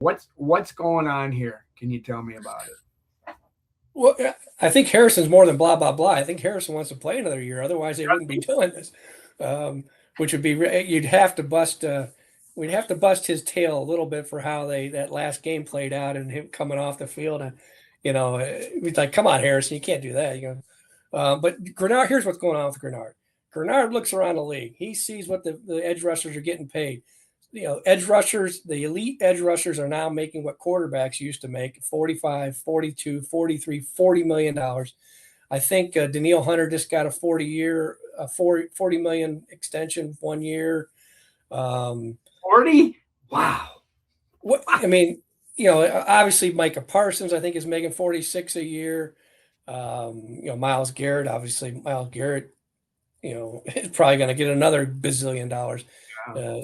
What's going on here? Can you tell me about it? Well, I think Harrison's more than blah blah blah. I think Harrison wants to play another year. Otherwise, they wouldn't be doing this. Which would be you'd have to bust. We'd have to bust his tail a little bit for how that last game played out and him coming off the field. And it's like, come on, Harrison, you can't do that. But Greenard, here's what's going on with Greenard. Greenard looks around the league. He sees what the edge rushers are getting paid. Edge rushers, the elite edge rushers are now making what quarterbacks used to make, 45, 42, 43, $40 million. I think Daniil Hunter just got a 40 million extension 1 year. 40? Wow. What I mean, obviously Micah Parsons, I think, is making 46 a year. Myles Garrett, is probably going to get another bazillion dollars. Wow.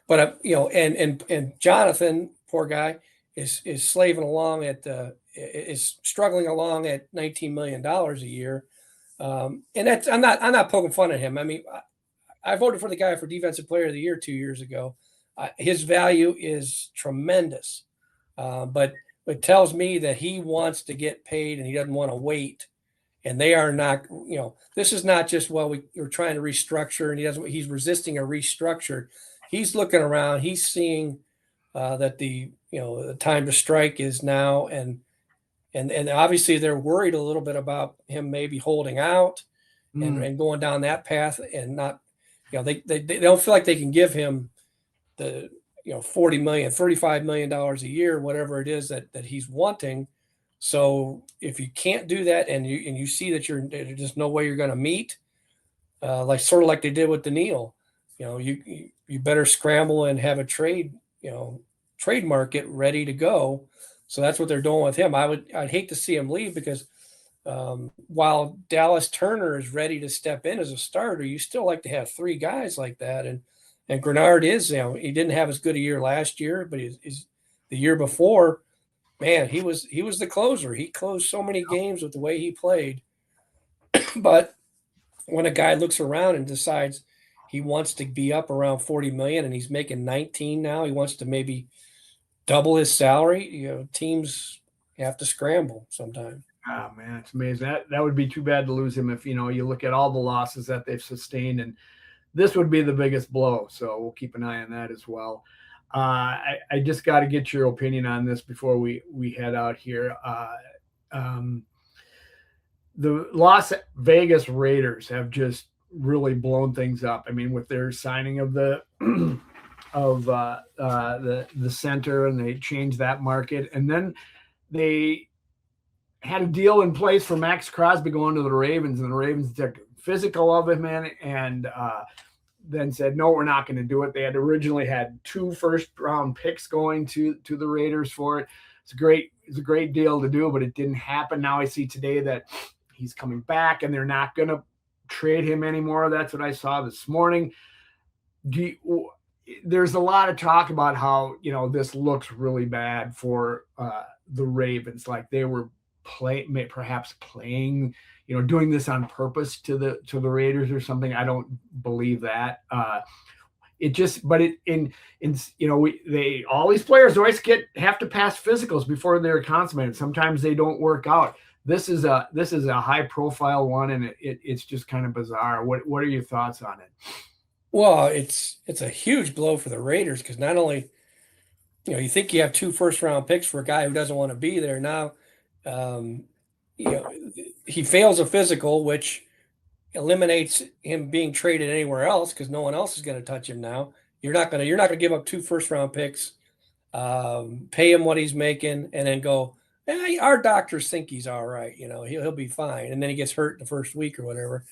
But and Jonathan, poor guy, is slaving along is struggling along at $19 million a year. And that's I'm not poking fun at him. I mean, I voted for the guy for Defensive Player of the Year 2 years ago. His value is tremendous, but it tells me that he wants to get paid and he doesn't want to wait. And they are not. This is not just we're trying to restructure, and he's resisting a restructure. He's looking around. He's seeing that the time to strike is now, and obviously they're worried a little bit about him maybe holding out and going down that path, and not, they don't feel like they can give him the $40 million, $35 million a year, whatever it is that he's wanting. So if you can't do that, and you see that there's just no way you're going to meet, sort of like they did with Daniil. You better scramble and have a trade market ready to go. So that's what they're doing with him. I'd hate to see him leave, because while Dallas Turner is ready to step in as a starter, you still like to have three guys like that. And Greenard is, he didn't have as good a year last year, but he's the year before, man, he was the closer. He closed so many games with the way he played. But when a guy looks around and decides he wants to be up around 40 million and he's making 19 now, he wants to maybe double his salary, teams have to scramble sometimes. Oh man, it's amazing. That would be too bad to lose him if you look at all the losses that they've sustained, and this would be the biggest blow. So we'll keep an eye on that as well. I just got to get your opinion on this before we head out here. The Las Vegas Raiders have just really blown things up. I mean, with their signing of the center, and they changed that market, and then they had a deal in place for Maxx Crosby going to the Ravens, and the Ravens took physical of him and then said, no, we're not going to do it. They had originally had 2 first-round picks going to the Raiders for it. It's a great deal to do, but it didn't happen. Now I see today that he's coming back, and they're not going to trade him anymore. That's what I saw this morning. There's a lot of talk about how this looks really bad for the Ravens, like they were perhaps playing, doing this on purpose to the Raiders or something. I don't believe that. All these players always have to pass physicals before they're consummated. Sometimes they don't work out. This is a high profile one, and it's just kind of bizarre. What are your thoughts on it? Well, it's a huge blow for the Raiders, because not only, you think you have 2 first-round picks for a guy who doesn't want to be there. Now, he fails a physical, which eliminates him being traded anywhere else, because no one else is going to touch him now. You're not going to give up 2 first-round picks, pay him what he's making, and then go, our doctors think he's all right. He'll be fine, and then he gets hurt in the first week or whatever.